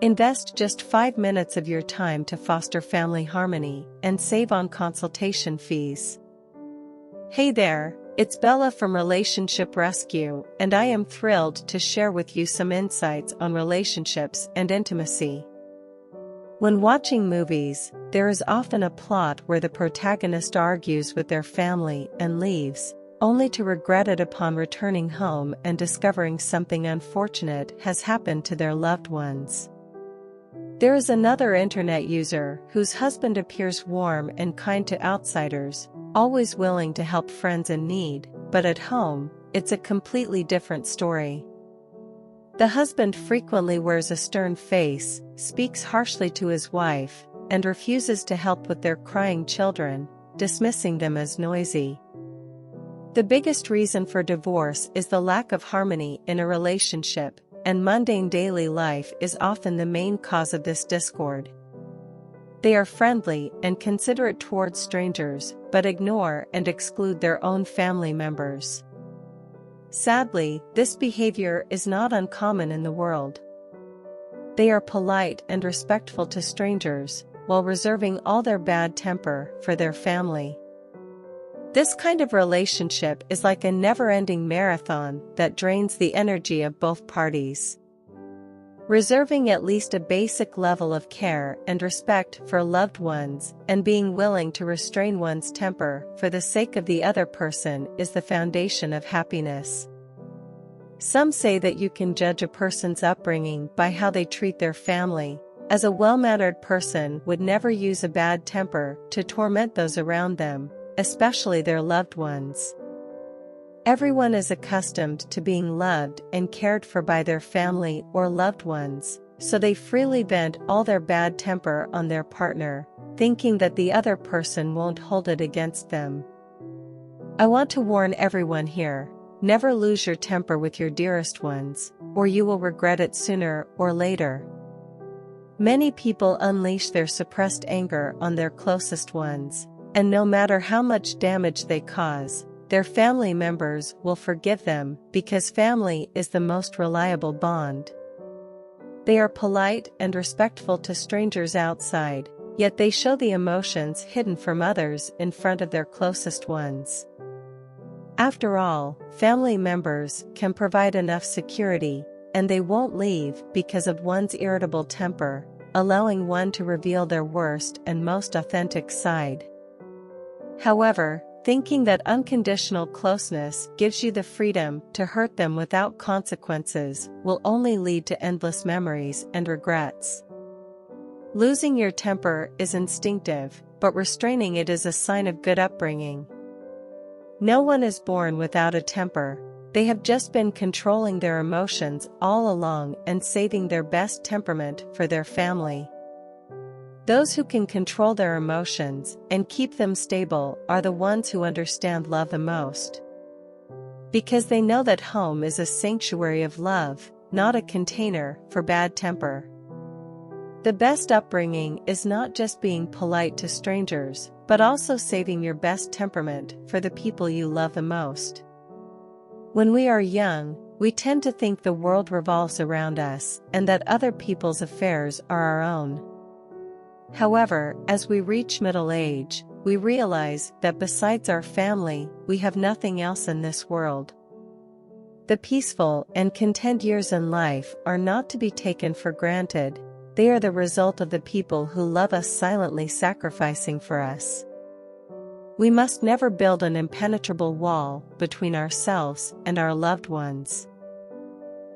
Invest just 5 minutes of your time to foster family harmony and save on consultation fees. Hey there, it's Bella from Relationship Rescue, and I am thrilled to share with you some insights on relationships and intimacy. When watching movies, there is often a plot where the protagonist argues with their family and leaves, only to regret it upon returning home and discovering something unfortunate has happened to their loved ones. There is another internet user whose husband appears warm and kind to outsiders, always willing to help friends in need, but at home, it's a completely different story. The husband frequently wears a stern face, speaks harshly to his wife, and refuses to help with their crying children, dismissing them as noisy. The biggest reason for divorce is the lack of harmony in a relationship, and mundane daily life is often the main cause of this discord. They are friendly and considerate towards strangers, but ignore and exclude their own family members. Sadly, this behavior is not uncommon in the world. They are polite and respectful to strangers, while reserving all their bad temper for their family. This kind of relationship is like a never-ending marathon that drains the energy of both parties. Reserving at least a basic level of care and respect for loved ones and being willing to restrain one's temper for the sake of the other person is the foundation of happiness. Some say that you can judge a person's upbringing by how they treat their family, as a well-mannered person would never use a bad temper to torment those around them, especially their loved ones. Everyone is accustomed to being loved and cared for by their family or loved ones, so they freely vent all their bad temper on their partner, thinking that the other person won't hold it against them. I want to warn everyone here, never lose your temper with your dearest ones, or you will regret it sooner or later. Many people unleash their suppressed anger on their closest ones, and no matter how much damage they cause, their family members will forgive them because family is the most reliable bond. They are polite and respectful to strangers outside, yet they show the emotions hidden from others in front of their closest ones. After all, family members can provide enough security, and they won't leave because of one's irritable temper, allowing one to reveal their worst and most authentic side. However, thinking that unconditional closeness gives you the freedom to hurt them without consequences will only lead to endless memories and regrets. Losing your temper is instinctive, but restraining it is a sign of good upbringing. No one is born without a temper. They have just been controlling their emotions all along and saving their best temperament for their family. Those who can control their emotions and keep them stable are the ones who understand love the most. Because they know that home is a sanctuary of love, not a container for bad temper. The best upbringing is not just being polite to strangers, but also saving your best temperament for the people you love the most. When we are young, we tend to think the world revolves around us and that other people's affairs are our own. However, as we reach middle age, we realize that besides our family, we have nothing else in this world. The peaceful and content years in life are not to be taken for granted. They are the result of the people who love us silently sacrificing for us. We must never build an impenetrable wall between ourselves and our loved ones.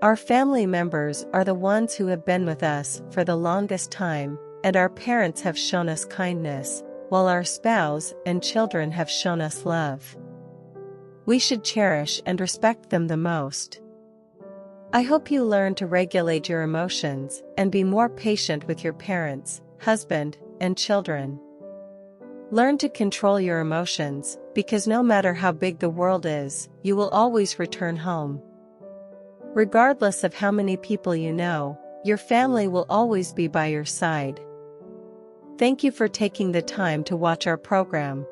Our family members are the ones who have been with us for the longest time, and our parents have shown us kindness, while our spouse and children have shown us love. We should cherish and respect them the most. I hope you learn to regulate your emotions and be more patient with your parents, husband, and children. Learn to control your emotions, because no matter how big the world is, you will always return home. Regardless of how many people you know, your family will always be by your side. Thank you for taking the time to watch our program.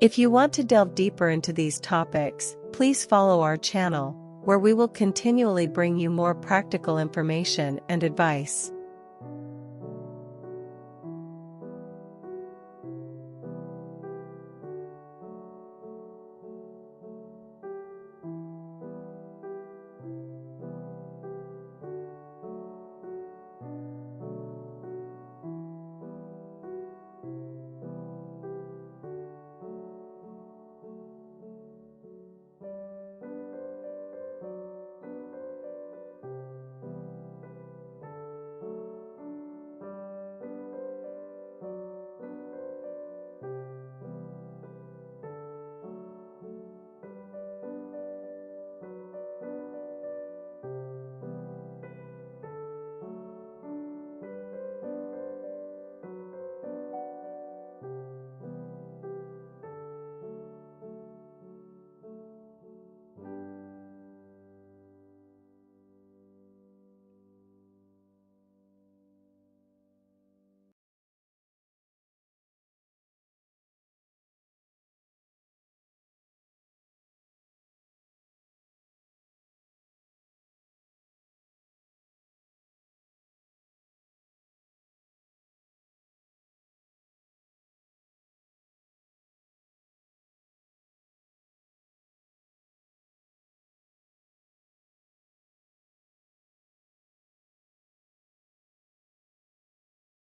If you want to delve deeper into these topics, please follow our channel, where we will continually bring you more practical information and advice.